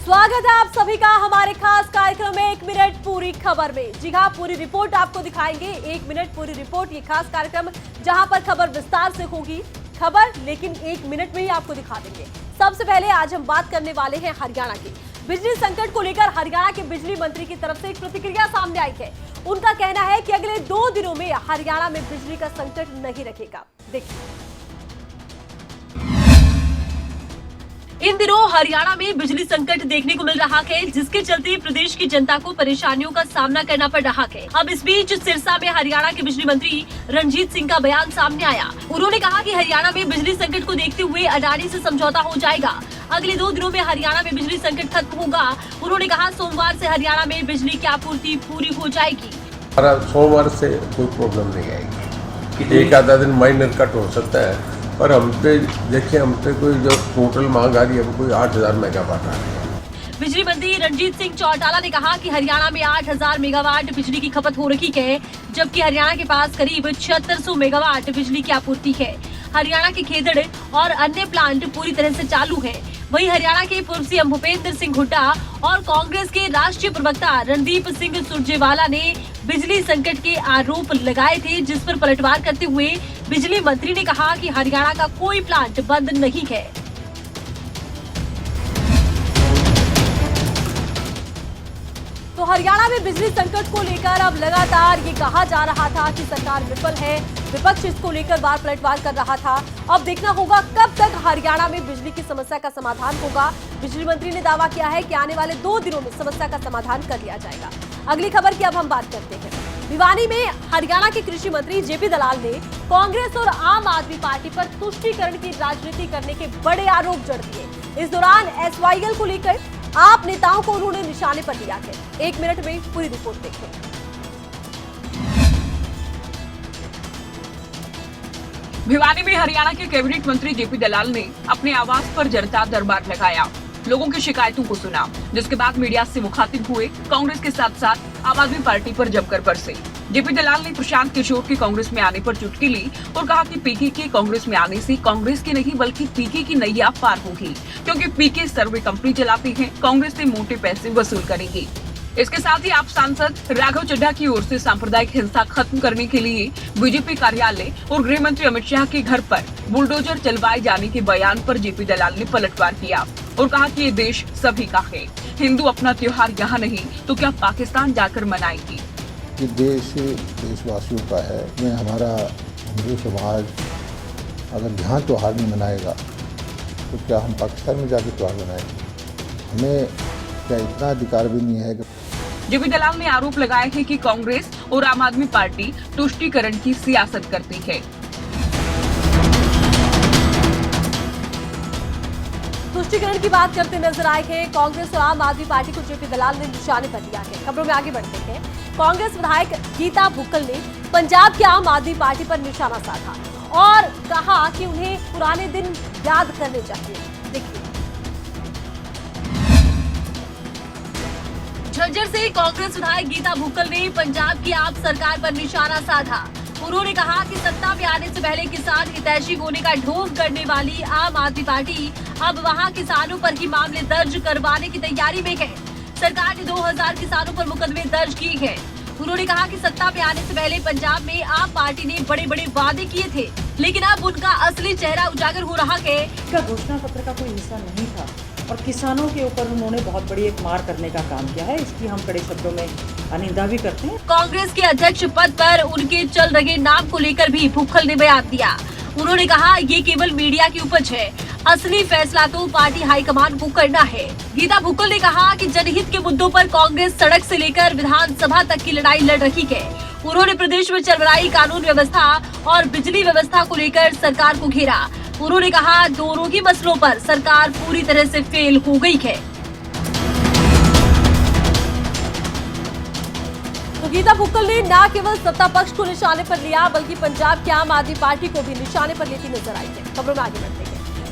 स्वागत है आप सभी का हमारे खास कार्यक्रम में 1 मिनट पूरी खबर में। जी हाँ, पूरी रिपोर्ट आपको दिखाएंगे। 1 मिनट पूरी रिपोर्ट, ये खास कार्यक्रम जहां पर खबर विस्तार से होगी। खबर लेकिन 1 मिनट में ही आपको दिखा देंगे। सबसे पहले आज हम बात करने वाले हैं हरियाणा की। बिजली संकट को लेकर हरियाणा के बिजली मंत्री की तरफ से एक प्रतिक्रिया सामने आई है। उनका कहना है कि अगले 2 दिनों में हरियाणा में बिजली का संकट नहीं रहेगा। देखिए, इन दिनों हरियाणा में बिजली संकट देखने को मिल रहा है, जिसके चलते प्रदेश की जनता को परेशानियों का सामना करना पड़ रहा है। अब इस बीच सिरसा में हरियाणा के बिजली मंत्री रणजीत सिंह का बयान सामने आया। उन्होंने कहा कि हरियाणा में बिजली संकट को देखते हुए अडानी से समझौता हो जाएगा। अगले 2 दिनों में हरियाणा में बिजली संकट खत्म होगा। उन्होंने कहा सोमवार से हरियाणा में बिजली की आपूर्ति पूरी हो जाएगी। सोमवार से कोई प्रॉब्लम नहीं आएगी। एक आधा दिन माइनर कट हो सकता है, पर हम पे देखिए, हम पे कोई जो टोटल मांग आ रही है वो कोई 8000 मेगावाट आ रही है। बिजली मंत्री रणजीत सिंह चौटाला ने कहा कि हरियाणा में 8000 मेगावाट बिजली की खपत हो रही है, जबकि हरियाणा के पास करीब 7600 मेगावाट बिजली की आपूर्ति है। हरियाणा के खेदड़ और अन्य प्लांट पूरी तरह से चालू है। वहीं हरियाणा के पूर्व सीएम भूपेंद्र सिंह हुड्डा और कांग्रेस के राष्ट्रीय प्रवक्ता रणदीप सिंह सुरजेवाला ने बिजली संकट के आरोप लगाए थे, जिस पर पलटवार करते हुए बिजली मंत्री ने कहा कि हरियाणा का कोई प्लांट बंद नहीं है। तो हरियाणा में बिजली संकट को लेकर अब लगातार ये कहा जा रहा था कि सरकार विफल है। विपक्ष इसको लेकर बार पलटवार कर रहा था। अब देखना होगा कब तक हरियाणा में बिजली की समस्या का समाधान होगा। बिजली मंत्री ने दावा किया है कि आने वाले 2 दिनों में समस्या का समाधान कर लिया जाएगा। अगली खबर की अब हम बात करते हैं। भिवानी में हरियाणा के कृषि मंत्री जेपी दलाल ने कांग्रेस और आम आदमी पार्टी पर तुष्टीकरण की राजनीति करने के बड़े आरोप जड़ दिए। इस दौरान एसवाईएल को लेकर आप नेताओं को उन्होंने निशाने पर लिया है। 1 मिनट में पूरी रिपोर्ट देखें। भिवानी में हरियाणा के कैबिनेट मंत्री जेपी दलाल ने अपने आवास पर जनता दरबार लगाया, लोगों की शिकायतों को सुना, जिसके बाद मीडिया से मुखातिब हुए। कांग्रेस के साथ साथ आम आदमी पार्टी पर जमकर बरसे। जेपी दलाल ने प्रशांत किशोर के कांग्रेस में आने पर चुटकी ली और कहा कि पीके के कांग्रेस में आने से कांग्रेस की नहीं बल्कि पीके की नैया पार होगी, क्योंकि पीके सर्वे कंपनी चलाती है, कांग्रेस से मोटे पैसे वसूल करेगी। इसके साथ ही आप सांसद राघव चड्ढा की ओर से सांप्रदायिक हिंसा खत्म करने के लिए बीजेपी कार्यालय और गृह मंत्री अमित शाह के घर पर बुलडोजर चलवाए जाने के बयान पर जेपी दलाल ने पलटवार किया और कहा कि ये देश सभी का है। हिंदू अपना त्योहार यहाँ नहीं तो क्या पाकिस्तान जाकर मनाएगी। ये देश देशवासियों का है। में हमारा हिंदू समाज अगर यहाँ त्योहार नहीं मनाएगा तो क्या हम पाकिस्तान में जाकर त्योहार मनाएंगे? हमें क्या इतना अधिकार भी नहीं है कि जेपी दलाल ने आरोप लगाया है कि कांग्रेस और आम आदमी पार्टी तुष्टीकरण की सियासत करती है। तुष्टीकरण की बात करते नजर आए हैं कांग्रेस और आम आदमी पार्टी को जेपी दलाल ने निशाने पर लिया है। खबरों में आगे बढ़ते हैं। कांग्रेस विधायक गीता भुक्कल ने पंजाब की आम आदमी पार्टी पर निशाना साधा और कहा कि उन्हें पुराने दिन याद करने चाहिए। देखिए, झज्जर से कांग्रेस विधायक गीता भुक्कल ने पंजाब की आप सरकार पर निशाना साधा। उन्होंने कहा कि सत्ता में आने से पहले किसान हितैषी होने का ढोंग करने वाली आम आदमी पार्टी अब वहां किसानों पर ही मामले दर्ज करवाने की तैयारी में है। सरकार ने 2000 किसानों पर मुकदमे दर्ज किए हैं। उन्होंने कहा कि सत्ता में आने से पहले पंजाब में आम पार्टी ने बड़े बड़े वादे किए थे, लेकिन अब उनका असली चेहरा उजागर हो रहा है। घोषणा पत्र का कोई हिस्सा नहीं था और किसानों के ऊपर उन्होंने बहुत बड़ी एक मार करने का काम किया है। इसकी हम कड़े शब्दों में अनिंदा भी करते हैं। कांग्रेस के अध्यक्ष पद पर उनके चल रहे नाम को लेकर भी भुक्कल ने बयान दिया। उन्होंने कहा ये केवल मीडिया की उपज है, असली फैसला तो पार्टी हाईकमान को करना है। गीता भुक्कल ने कहा कि जनहित के मुद्दों पर कांग्रेस सड़क से लेकर विधानसभा तक की लड़ाई लड़ रही है। उन्होंने प्रदेश में चल रही कानून व्यवस्था और बिजली व्यवस्था को लेकर सरकार को घेरा। उन्होंने कहा दोनों ही मसलों पर सरकार पूरी तरह से फेल हो गई है। तो गीता भुक्कल ने न केवल सत्ता पक्ष को निशाने पर लिया, बल्कि पंजाब की आम आदमी पार्टी को भी निशाने पर लेती नजर आई है। खबरों में आगे बढ़ते हैं।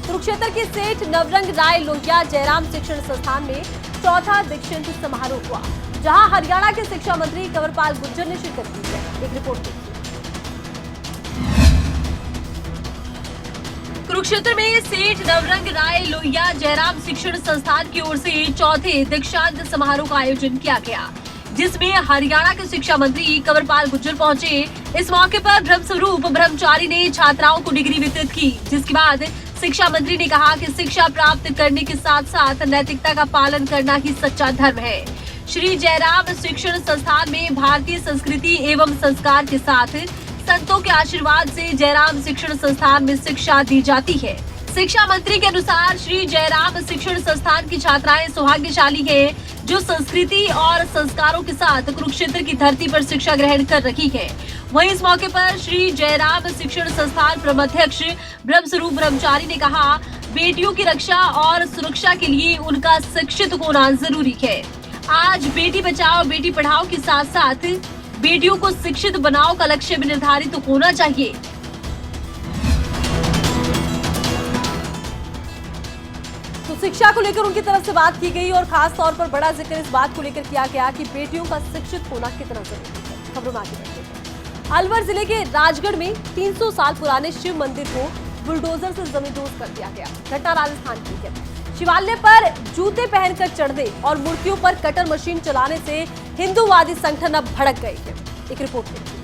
कुरुक्षेत्र के सेठ नवरंग राय लोहिया जयराम शिक्षण संस्थान में चौथा दीक्षांत समारोह हुआ, जहां हरियाणा के शिक्षा मंत्री कंवरपाल गुर्जर ने शिरकत की है। एक रिपोर्ट देखिए। कुरुक्षेत्र में सेठ नवरंग राय लोहिया जयराम शिक्षण संस्थान की ओर से चौथे दीक्षांत समारोह का आयोजन किया गया, जिसमें हरियाणा के शिक्षा मंत्री कंवरपाल गुर्जर पहुंचे। इस मौके पर ब्रह्मस्वरूप ब्रह्मचारी ने छात्राओं को डिग्री वितरित की, जिसके बाद शिक्षा मंत्री ने कहा कि शिक्षा प्राप्त करने के साथ साथ नैतिकता का पालन करना ही सच्चा धर्म है। श्री जयराम शिक्षण संस्थान में भारतीय संस्कृति एवं संस्कार के साथ संतों के आशीर्वाद से जयराम शिक्षण संस्थान में शिक्षा दी जाती है। शिक्षा मंत्री के अनुसार श्री जयराम शिक्षण संस्थान की छात्राएं सौभाग्यशाली हैं, जो संस्कृति और संस्कारों के साथ कुरुक्षेत्र की धरती पर शिक्षा ग्रहण कर रही है। वहीं इस मौके पर श्री जयराम शिक्षण संस्थान प्रमुखाध्यक्ष ब्रह्मस्वरूप ब्रह्मचारी ने कहा, बेटियों की रक्षा और सुरक्षा के लिए उनका शिक्षित होना जरूरी है। आज बेटी बचाओ बेटी पढ़ाओ के साथ साथ बेटियों को शिक्षित बनाओ का लक्ष्य भी निर्धारित होना चाहिए। तो शिक्षा को लेकर उनकी तरफ से बात की गई और खास तौर पर बड़ा जिक्र इस बात को लेकर किया गया कि बेटियों का शिक्षित होना कितना जरूरी है। खबरों में आगे बढ़ते हैं। अलवर जिले के राजगढ़ में 300 साल पुराने शिव मंदिर को बुलडोजर से जमींदोज कर दिया गया। घटना राजस्थान की है। शिवालय पर जूते पहनकर चढ़ने और मूर्तियों पर कटर मशीन चलाने से हिंदूवादी संगठन अब भड़क गए हैं। एक रिपोर्ट देखिए।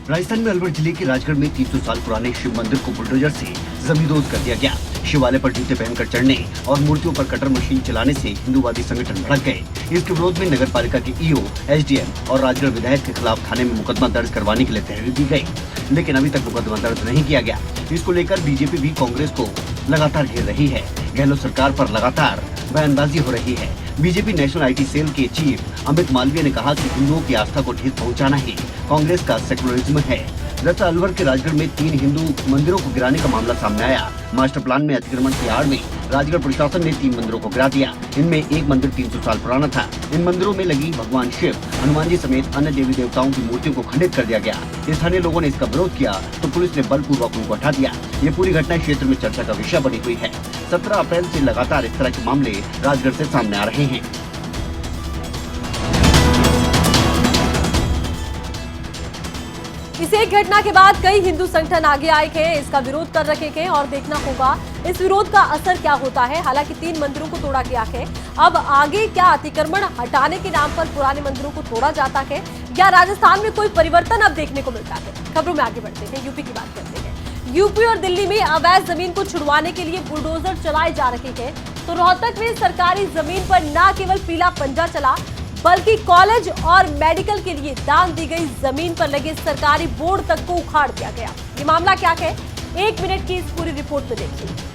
राजस्थान में अलवर जिले के राजगढ़ में 300 साल पुराने शिव मंदिर को बुलडोजर से जमींदोज कर दिया गया। शिवालय पर जूते पहनकर चढ़ने और मूर्तियों पर कटर मशीन चलाने से हिंदूवादी संगठन भड़क गए। इसके विरोध में नगर पालिका के ईओ, एसडीएम और राजगढ़ विधायक के खिलाफ थाने में मुकदमा दर्ज करवाने के लिए तहरीर दी गई, लेकिन अभी तक मुकदमा दर्ज नहीं किया गया। इसको लेकर बीजेपी भी कांग्रेस को लगातार घेर रही है। गहलोत सरकार पर लगातार बयानबाजी हो रही है। बीजेपी नेशनल आईटी सेल के चीफ अमित मालवीय ने कहा कि हिंदुओं की आस्था को ठेस पहुंचाना ही कांग्रेस का सेकुलरिज्म है। दरअसल अलवर के राजगढ़ में 3 हिंदू मंदिरों को गिराने का मामला सामने आया। मास्टर प्लान में अतिक्रमण की आड़ में राजगढ़ प्रशासन ने 3 मंदिरों को गिरा दिया। इनमें एक मंदिर 300 साल पुराना था। इन मंदिरों में लगी भगवान शिव, हनुमान जी समेत अन्य देवी देवताओं की मूर्तियों को खंडित कर दिया गया। स्थानीय लोगों ने इसका विरोध किया तो पुलिस ने बलपूर्वक उनको हटा दिया। ये पूरी घटना क्षेत्र में चर्चा का विषय बनी हुई है। 17 अप्रैल से लगातार इस तरह के मामले राजगढ़ से सामने आ रहे हैं। इस एक घटना के बाद कई हिंदू संगठन आगे आए हैं, इसका विरोध कर रखे हैं और देखना होगा इस विरोध का असर क्या होता है। हालांकि 3 मंदिरों को तोड़ा गया है। अब आगे क्या अतिक्रमण हटाने के नाम पर पुराने मंदिरों को तोड़ा जाता है या राजस्थान में कोई परिवर्तन अब देखने को मिलता है। खबरों में आगे बढ़ते हैं। यूपी की बात करते हैं। यूपी और दिल्ली में अवैध जमीन को छुड़वाने के लिए बुलडोजर चलाए जा रहे हैं। तो रोहतक में सरकारी जमीन पर न केवल पीला पंजा चला, बल्कि कॉलेज और मेडिकल के लिए दान दी गई जमीन पर लगे सरकारी बोर्ड तक को उखाड़ दिया गया। ये मामला क्या है, 1 मिनट की इस पूरी रिपोर्ट में देखिए।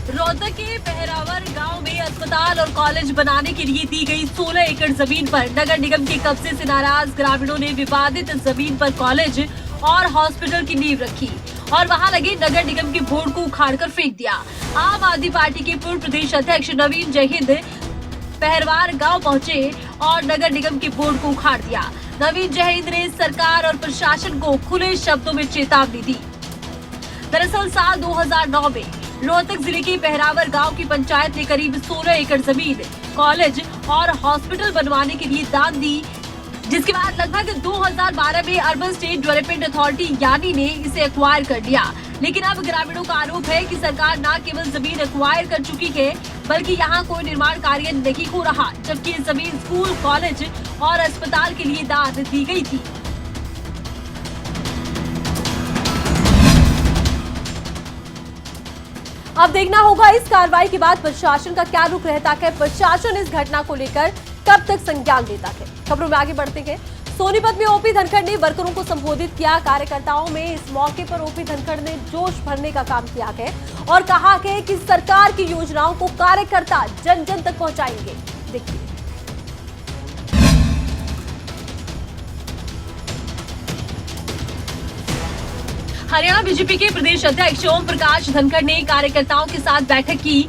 रोहतक के पहरावर गांव में अस्पताल और कॉलेज बनाने के लिए दी गई 16 एकड़ जमीन पर नगर निगम के कब्जे से नाराज ग्रामीणों ने विवादित जमीन पर कॉलेज और हॉस्पिटल की नींव रखी और वहां लगे नगर निगम के बोर्ड को उखाड़कर फेंक दिया। आम आदमी पार्टी के पूर्व प्रदेश अध्यक्ष नवीन जयहिंद पहरवार गांव पहुंचे और नगर निगम के बोर्ड को उखाड़ दिया। नवीन जयहिंद ने सरकार और प्रशासन को खुले शब्दों में चेतावनी दी। दरअसल साल 2009 में रोहतक जिले के पहरावर गांव की पंचायत ने करीब 16 एकड़ जमीन कॉलेज और हॉस्पिटल बनवाने के लिए दान दी, जिसके बाद लगभग 2012 में अर्बन स्टेट डेवलपमेंट अथॉरिटी यानी ने इसे एक्वायर कर लिया। लेकिन अब ग्रामीणों का आरोप है कि सरकार न केवल जमीन एक्वायर कर चुकी है, बल्कि यहां कोई निर्माण कार्य नहीं हो रहा, जबकि ये जमीन स्कूल, कॉलेज और अस्पताल के लिए दान दी गई थी। अब देखना होगा इस कार्रवाई के बाद प्रशासन का क्या रुख रहता है। प्रशासन इस घटना को लेकर कब तक संज्ञान लेता है। खबरों में आगे बढ़ते हैं। सोनीपत में ओपी धनखड़ ने वर्करों को संबोधित किया। कार्यकर्ताओं में इस मौके पर ओपी धनखड़ ने जोश भरने का काम किया है और कहा है कि सरकार की योजनाओं को कार्यकर्ता जन जन तक पहुंचाएंगे। देखिए। हरियाणा बीजेपी के प्रदेश अध्यक्ष ओम प्रकाश धनखड़ ने कार्यकर्ताओं के साथ बैठक की।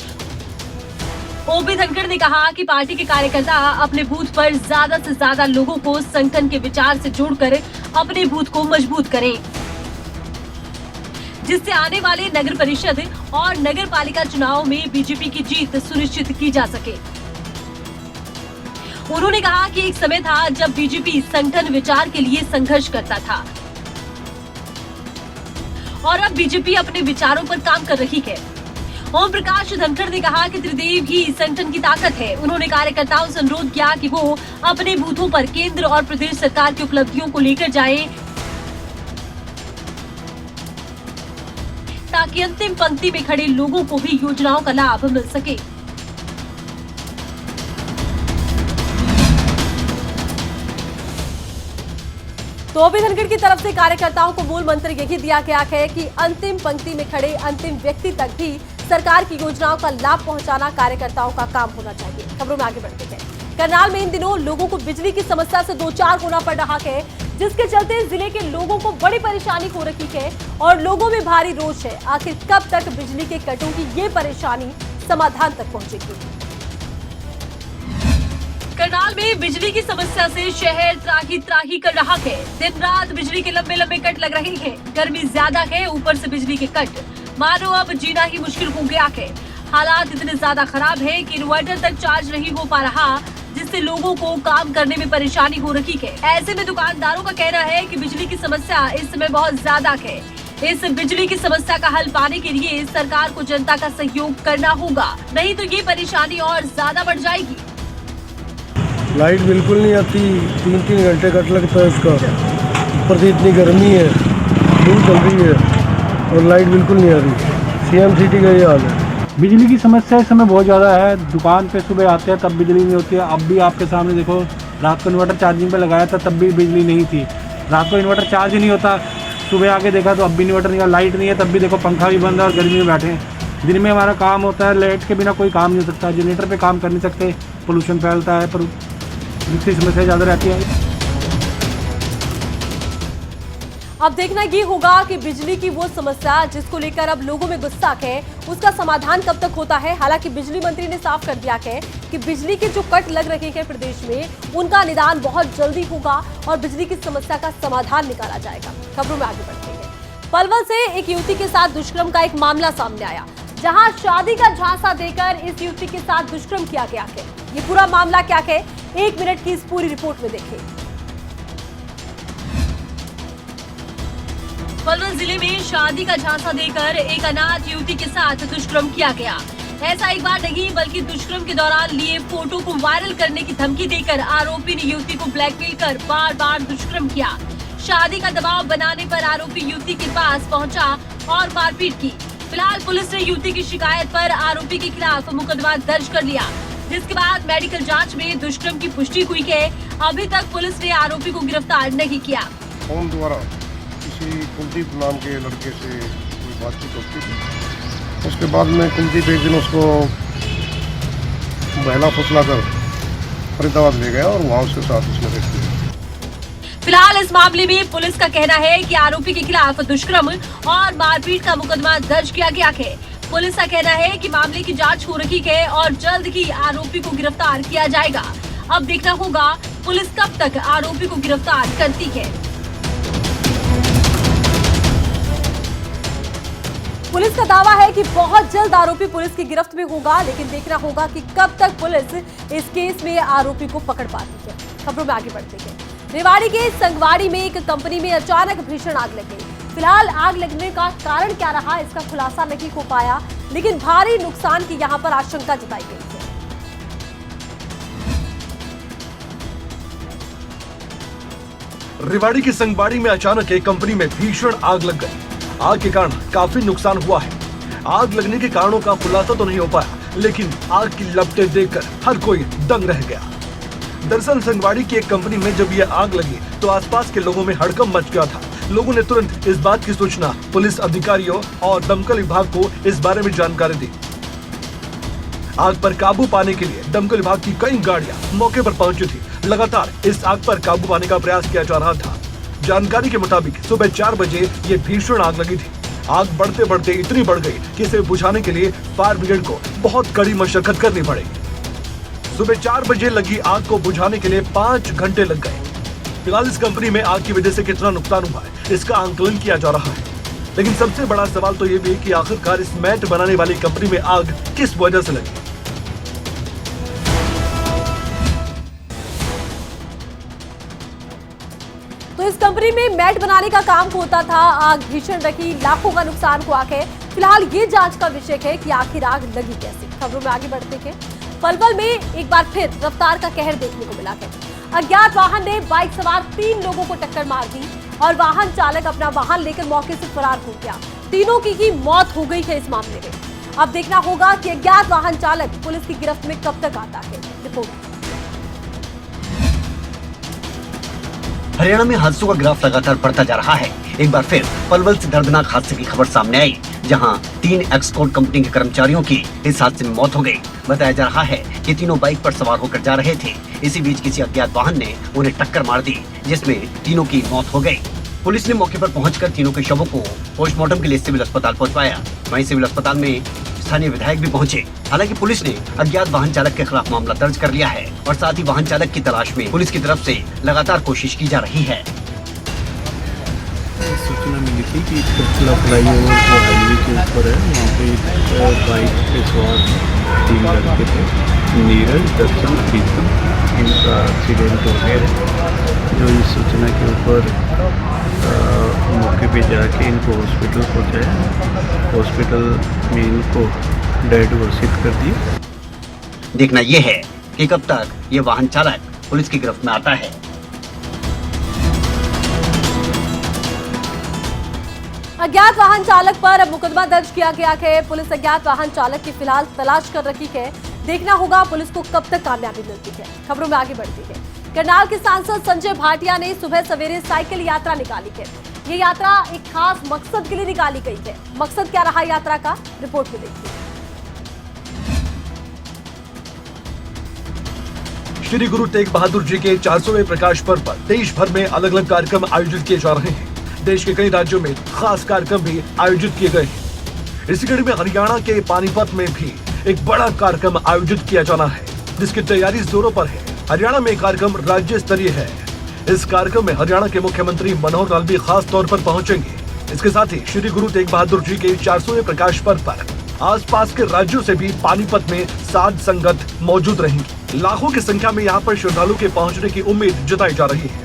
ओपी धनखड़ ने कहा कि पार्टी के कार्यकर्ता अपने बूथ पर ज्यादा से ज्यादा लोगों को संगठन के विचार से जोड़कर अपने बूथ को मजबूत करें, जिससे आने वाले नगर परिषद और नगर पालिका चुनाव में बीजेपी की जीत सुनिश्चित की जा सके। उन्होंने कहा कि एक समय था जब बीजेपी संगठन विचार के लिए संघर्ष करता था और अब बीजेपी अपने विचारों पर काम कर रही है। ओम प्रकाश धनखड़ ने कहा कि त्रिदेव ही संगठन की ताकत है। उन्होंने कार्यकर्ताओं से अनुरोध किया कि वो अपने बूथों पर केंद्र और प्रदेश सरकार की उपलब्धियों को लेकर जाएं, ताकि अंतिम पंक्ति में खड़े लोगों को भी योजनाओं का लाभ मिल सके। तो अभी धनखड़ की तरफ से कार्यकर्ताओं को मूल मंत्र यही दिया गया है कि अंतिम पंक्ति में खड़े अंतिम व्यक्ति तक भी सरकार की योजनाओं का लाभ पहुंचाना कार्यकर्ताओं का काम होना चाहिए। खबरों में आगे बढ़ते हैं। करनाल में इन दिनों लोगों को बिजली की समस्या से दो चार होना पड़ रहा है, जिसके चलते जिले के लोगों को बड़ी परेशानी हो रही है और लोगों में भारी रोष है। आखिर कब तक बिजली के कटों की ये परेशानी समाधान तक पहुंचेगी? करनाल में बिजली की समस्या से शहर त्राही त्राही कर रहा है। दिन रात बिजली के लंबे लंबे कट लग रहे हैं। गर्मी ज्यादा है, ऊपर से बिजली के कट, मानो अब जीना ही मुश्किल हो गया है। हालात इतने ज्यादा खराब है कि इन्वर्टर तक चार्ज नहीं हो पा रहा, जिससे लोगों को काम करने में परेशानी हो रही है। ऐसे में दुकानदारों का कहना है कि बिजली की समस्या इस समय बहुत ज्यादा है। इस बिजली की समस्या का हल पाने के लिए सरकार को जनता का सहयोग करना होगा, नहीं तो ये परेशानी और ज्यादा बढ़ जाएगी। लाइट बिल्कुल नहीं आती, 3-3 घंटे कट लगता है इसका। ऊपर से इतनी गर्मी है, धूप चल रही है और लाइट बिल्कुल नहीं आ रही। सीएम सिटी का ये हाल है। बिजली की समस्या इस समय बहुत ज़्यादा है। दुकान पे सुबह आते हैं तब बिजली नहीं होती है। अब भी आपके सामने देखो, रात को इन्वर्टर चार्जिंग पे लगाया था तब भी बिजली नहीं थी। रात को इन्वर्टर चार्ज ही नहीं होता। सुबह आके देखा तो अब भी इन्वर्टर नहीं है, लाइट नहीं है, तब भी देखो पंखा भी बंद है और गर्मी में बैठे हैं। दिन में हमारा काम होता है, लाइट के बिना कोई काम नहीं हो सकता। जनरेटर पे काम कर नहीं सकते, पोल्यूशन फैलता है, पर इसकी समस्या ज़्यादा रहती है। अब देखना ये होगा कि बिजली की वो समस्या जिसको लेकर अब लोगों में गुस्सा है, उसका समाधान कब तक होता है। हालांकि बिजली मंत्री ने साफ कर दिया है कि बिजली के जो कट लग रहे हैं प्रदेश में, उनका निदान बहुत जल्दी होगा और बिजली की समस्या का समाधान निकाला जाएगा। खबरों में आगे बढ़ते हैं। पलवल से एक युवती के साथ दुष्कर्म का एक मामला सामने आया, जहां शादी का झांसा देकर इस युवती के साथ दुष्कर्म किया गया है। ये पूरा मामला क्या है, 1 मिनट की इस पूरी रिपोर्ट में देखें। पलवल जिले में शादी का झांसा देकर एक अनाथ युवती के साथ दुष्कर्म किया गया। ऐसा एक बार नहीं बल्कि दुष्कर्म के दौरान लिए फोटो को वायरल करने की धमकी देकर आरोपी ने युवती को ब्लैकमेल कर बार बार दुष्कर्म किया। शादी का दबाव बनाने पर आरोपी युवती के पास पहुंचा और मारपीट की। फिलहाल पुलिस ने युवती की शिकायत पर आरोपी के खिलाफ मुकदमा दर्ज कर लिया, जिसके बाद मेडिकल जांच में दुष्कर्म की पुष्टि हुई है। अभी तक पुलिस ने आरोपी को गिरफ्तार नहीं किया। फोन द्वारा किसी कुलदीप नाम के लड़के से कोई बातचीत होती थी। उसके बाद में कुलदीप एक दिन उसको बहला फुसला कर फरीदाबाद ले गया और वहाँ उसके साथ उसने रेप किया। फिलहाल इस मामले में पुलिस का कहना है कि आरोपी के खिलाफ दुष्कर्म और मारपीट का मुकदमा दर्ज किया गया है। पुलिस का कहना है कि मामले की जांच हो रही है और जल्द ही आरोपी को गिरफ्तार किया जाएगा। अब देखना होगा पुलिस कब तक आरोपी को गिरफ्तार करती है। पुलिस का दावा है कि बहुत जल्द आरोपी पुलिस की गिरफ्त में होगा, लेकिन देखना होगा कि कब तक पुलिस इस केस में आरोपी को पकड़ पाती है। खबरों में आगे बढ़ते हैं। रेवाड़ी के संगवाड़ी में एक कंपनी में अचानक भीषण आग लग गई। फिलहाल आग लगने का कारण क्या रहा, इसका खुलासा नहीं हो पाया, लेकिन भारी नुकसान की यहां पर आशंका जताई गई है। रेवाड़ी की संगवाड़ी में अचानक एक कंपनी में भीषण आग लग गई। आग के कारण काफी नुकसान हुआ है। आग लगने के कारणों का खुलासा तो नहीं हो पाया, लेकिन आग की लपटें देखकर हर कोई दंग रह गया। दरअसल संगवाड़ी की एक कंपनी में जब यह आग लगी तो आसपास के लोगों में हड़कंप मच गया था। लोगों ने तुरंत इस बात की सूचना पुलिस अधिकारियों और दमकल विभाग को इस बारे में जानकारी दी। आग पर काबू पाने के लिए दमकल विभाग की कई गाड़ियां मौके पर पहुंची थी। लगातार इस आग पर काबू पाने का प्रयास किया जा रहा था। जानकारी के मुताबिक सुबह 4 बजे ये भीषण आग लगी थी। आग बढ़ते बढ़ते इतनी बढ़ गई कि इसे बुझाने के लिए फायर ब्रिगेड को बहुत कड़ी मशक्कत करनी पड़ी। सुबह 4 बजे लगी आग को बुझाने के लिए 5 घंटे लग गए। फिलहाल इस कंपनी में आग की वजह से कितना नुकसान हुआ है, इसका आंकलन किया जा रहा है। लेकिन सबसे बड़ा सवाल तो ये भी है कि आखिरकार इस मैट बनाने वाली कंपनी में आग किस वजह से लगी। इस कंपनी में मैट बनाने का काम होता था। आग भीषण रही, लाखों का नुकसान हुआ है। फिलहाल ये जांच का विषय है कि आखिर आग लगी कैसे। खबरों में आगे बढ़ते हैं। पलवल में एक बार फिर रफ्तार का कहर देखने को मिला है। अज्ञात वाहन ने बाइक सवार 3 लोगों को टक्कर मार दी और वाहन चालक अपना वाहन लेकर मौके से फरार हो गया। तीनों की ही मौत हो गई है इस मामले में। अब देखना होगा कि अज्ञात वाहन चालक पुलिस की गिरफ्त में कब तक आता है। रिपोर्ट। हरियाणा में हादसों का ग्राफ लगातार बढ़ता जा रहा है। एक बार फिर पलवल से दर्दनाक हादसे की खबर सामने आई, जहां 3 एक्सकोर्ट कंपनी के कर्मचारियों की इस हादसे में मौत हो गई। बताया जा रहा है कि तीनों बाइक पर सवार होकर जा रहे थे। इसी बीच किसी अज्ञात वाहन ने उन्हें टक्कर मार दी, जिसमें तीनों की मौत हो गई। पुलिस ने मौके पर पहुंचकर तीनों के शवों को पोस्टमार्टम के लिए सिविल अस्पताल पहुंचवाया। वहीं सिविल अस्पताल में स्थानीय विधायक भी पहुंचे। हालांकि पुलिस ने अज्ञात वाहन चालक के खिलाफ मामला दर्ज कर लिया है और साथ ही वाहन चालक की तलाश में पुलिस की तरफ से लगातार कोशिश की जा रही है। सूचना मिली थी कि कचला फ्लाईओवर जो हाईवे के ऊपर है, वहाँ पे बाइक पे सवार 3 लड़के थे, नीरज, दर्शन, प्रीतम, इनका एक्सीडेंट हो गया है। जो इस सूचना के ऊपर मौके पे जाके इनको हॉस्पिटल पहुँचाया। हॉस्पिटल में इनको डेड घोषित कर दिया। देखना यह है कि कब तक ये वाहन चालक पुलिस की गिरफ्त में आता है। अज्ञात वाहन चालक पर अब मुकदमा दर्ज किया गया है। पुलिस अज्ञात वाहन चालक की फिलहाल तलाश कर रही है। देखना होगा पुलिस को कब तक कामयाबी मिलती है। खबरों में आगे बढ़ती है। करनाल के सांसद संजय भाटिया ने सुबह सवेरे साइकिल यात्रा निकाली है। ये यात्रा एक खास मकसद के लिए निकाली गई है। मकसद क्या रहा यात्रा का, रिपोर्ट में देखिए। श्री गुरु तेग बहादुर जी के 400वें प्रकाश पर्व पर देश भर में अलग अलग कार्यक्रम आयोजित किए जा रहे हैं। देश के कई राज्यों में खास कार्यक्रम भी आयोजित किए गए हैं। इसी कड़ी में हरियाणा के पानीपत में भी एक बड़ा कार्यक्रम आयोजित किया जाना है, जिसकी तैयारी जोरों पर है। हरियाणा में कार्यक्रम राज्य स्तरीय है। इस कार्यक्रम में हरियाणा के मुख्यमंत्री मनोहर लाल भी खास तौर पर पहुंचेंगे। इसके साथ ही श्री गुरु तेग बहादुर जी के 400वें प्रकाश पर्व पर आसपास के राज्यों से भी पानीपत में साध संगत मौजूद रहेंगी। लाखों की संख्या में यहाँ पर श्रद्धालु के पहुँचने की उम्मीद जताई जा रही है।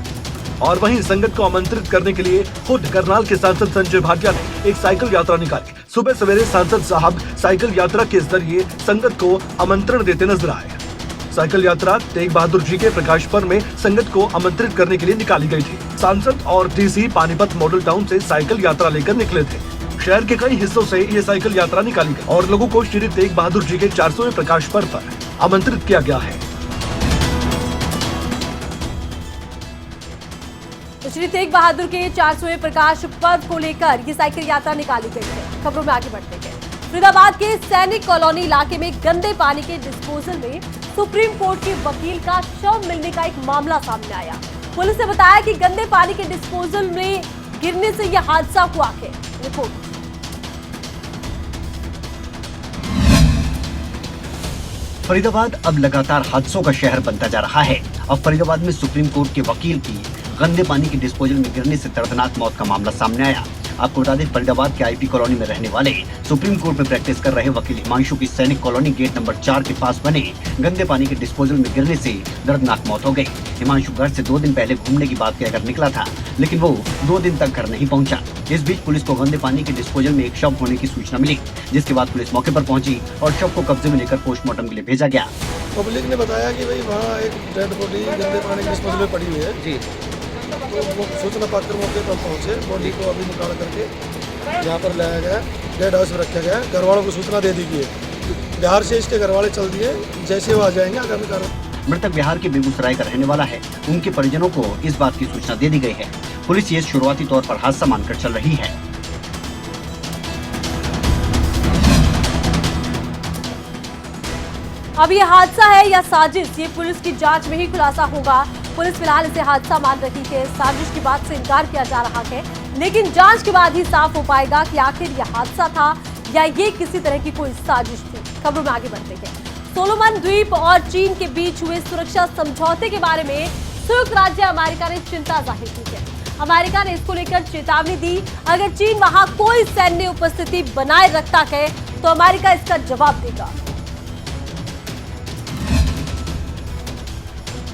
और वहीं संगत को आमंत्रित करने के लिए खुद करनाल के सांसद संजय भाटिया ने एक साइकिल यात्रा निकाली। सुबह सवेरे सांसद साहब साइकिल यात्रा के जरिए संगत को आमंत्रण देते नजर आए। साइकिल यात्रा तेग बहादुर जी के प्रकाश पर्व में संगत को आमंत्रित करने के लिए निकाली गई थी। सांसद और डीसी पानीपत मॉडल टाउन से साइकिल यात्रा लेकर निकले थे। शहर के कई हिस्सों से ये साइकिल यात्रा निकाली गई और लोगों को श्री तेग बहादुर जी के 400वें प्रकाश पर्व पर आमंत्रित किया गया है। श्री तेग बहादुर के 400वें प्रकाश पर्व को लेकर ये साइकिल यात्रा निकाली गई है। खबरों में आगे बढ़ते हैं। फरीदाबाद के सैनिक कॉलोनी इलाके में गंदे पानी के डिस्पोजल में सुप्रीम कोर्ट के वकील का शव मिलने का एक मामला सामने आया। पुलिस ने बताया कि गंदे पानी के डिस्पोजल में गिरने से यह हादसा हुआ है। रिपोर्ट। फरीदाबाद अब लगातार हादसों का शहर बनता जा रहा है। अब फरीदाबाद में सुप्रीम कोर्ट के वकील की गंदे पानी के डिस्पोजल में गिरने से दर्दनाक मौत का मामला सामने आया। आपको बता दें, फरीदाबाद के आईपी कॉलोनी में रहने वाले सुप्रीम कोर्ट में प्रैक्टिस कर रहे वकील हिमांशु की सैनिक कॉलोनी गेट नंबर 4 के पास बने गंदे पानी के डिस्पोजल में गिरने से दर्दनाक मौत हो गई। हिमांशु घर से 2 दिन पहले घूमने की बात कहकर निकला था, लेकिन वो 2 दिन तक घर नहीं पहुंचा। इस बीच पुलिस को गंदे पानी के डिस्पोजल में एक शव होने की सूचना मिली, जिसके बाद पुलिस मौके पर पहुंची और शव को कब्जे में लेकर पोस्टमार्टम के लिए भेजा गया। पब्लिक ने बताया कि भाई वहाँ एक डेड बॉडी गंदे पानी के डिस्पोजल में पड़ी हुई है जी। तो वो सूचना पाकर मौके पर पहुँचे। बॉडी को अभी निकाल करके यहाँ पर लाया गया, डेड हाउस में रखा गया। घर वालों को सूचना दे दी गई है। बिहार से इसके घर वाले चल दिए, जैसे वो आ जाएंगे आगामी कार्रवाई। मृतक बिहार के बेगूसराय का रहने वाला है। उनके परिजनों को इस बात की सूचना दे दी गई है। पुलिस ये शुरुआती तौर पर हादसा मानकर चल रही है। अब ये हादसा है या साजिश, ये पुलिस की जांच में ही खुलासा होगा। पुलिस फिलहाल इसे हादसा मान रही है। साजिश की बात से इनकार किया जा रहा है, लेकिन जांच के बाद ही साफ हो पाएगा कि आखिर यह हादसा था या ये किसी तरह की कोई साजिश थी। खबरों में आगे बढ़ते हैं। सोलोमन द्वीप और चीन के बीच हुए सुरक्षा समझौते के बारे में संयुक्त राज्य अमेरिका ने चिंता जाहिर की है। अमेरिका ने इसको लेकर चेतावनी दी, अगर चीन वहां कोई सैन्य उपस्थिति बनाए रखता है तो अमेरिका इसका जवाब देगा।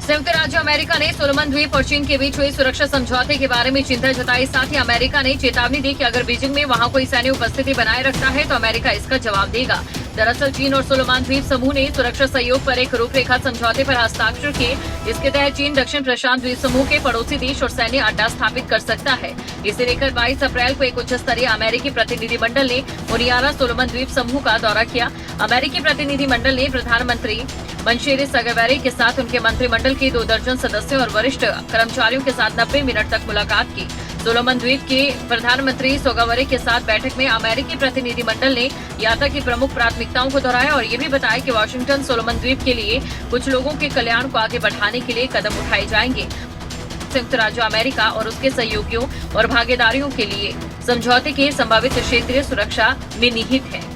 संयुक्त राज्य अमेरिका ने सोलोमन द्वीप और चीन के बीच हुए सुरक्षा समझौते के बारे में चिंता जताई। साथ ही अमेरिका ने चेतावनी दी कि अगर बीजिंग में वहां कोई सैन्य उपस्थिति बनाए रखता है तो अमेरिका इसका जवाब देगा। दरअसल चीन और सोलोमन द्वीप समूह ने सुरक्षा सहयोग पर एक रूपरेखा समझौते पर हस्ताक्षर किए। इसके तहत चीन दक्षिण प्रशांत द्वीप समूह के पड़ोसी देश और सैन्य अड्डा स्थापित कर सकता है। इसे लेकर 22 अप्रैल को एक उच्च स्तरीय अमेरिकी प्रतिनिधिमंडल ने ओनियारा सोलोमन द्वीप समूह का दौरा किया। अमेरिकी प्रतिनिधिमंडल ने प्रधानमंत्री मंशेरे सगवेरे के साथ उनके मंत्रिमंडल के 2 दर्जन सदस्यों और वरिष्ठ कर्मचारियों के साथ 90 मिनट तक मुलाकात की। सोलोमन द्वीप के प्रधानमंत्री सोगावरे के साथ बैठक में अमेरिकी प्रतिनिधिमंडल ने यात्रा की प्रमुख प्राथमिकताओं को दोहराया और ये भी बताया कि वाशिंगटन सोलोमन द्वीप के लिए कुछ लोगों के कल्याण को आगे बढ़ाने के लिए कदम उठाए जाएंगे। संयुक्त राज्य अमेरिका और उसके सहयोगियों और भागीदारियों के लिए समझौते के संभावित क्षेत्रीय सुरक्षा में निहित है।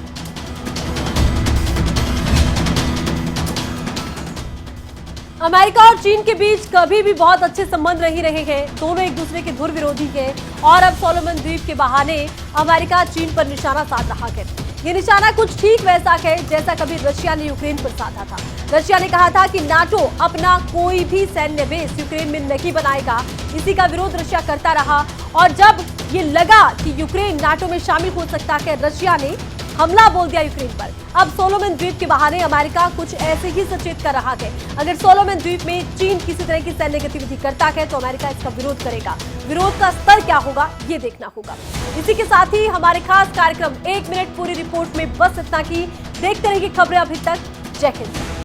अमेरिका और चीन के बीच कभी भी बहुत अच्छे संबंध नहीं रहे हैं। दोनों एक दूसरे के धुर विरोधी हैं और अब सोलोमन द्वीप के बहाने अमेरिका चीन पर निशाना साध रहा है। ये निशाना कुछ ठीक वैसा है जैसा कभी रशिया ने यूक्रेन पर साधा था। रशिया ने कहा था कि नाटो अपना कोई भी सैन्य बेस यूक्रेन में नहीं बनाएगा। इसी का विरोध रशिया करता रहा और जब ये लगा कि यूक्रेन नाटो में शामिल हो सकता है, रशिया ने हमला बोल दिया यूक्रेन पर। अब सोलोमन द्वीप के बहाने अमेरिका कुछ ऐसे ही सचेत कर रहा है। अगर सोलोमन द्वीप में चीन किसी तरह की सैन्य गतिविधि करता है तो अमेरिका इसका विरोध करेगा। विरोध का स्तर क्या होगा ये देखना होगा। इसी के साथ ही हमारे खास कार्यक्रम 1 मिनट पूरी रिपोर्ट में बस इतना ही। देखते रहिए खबरें अभी तक। जय हिंद।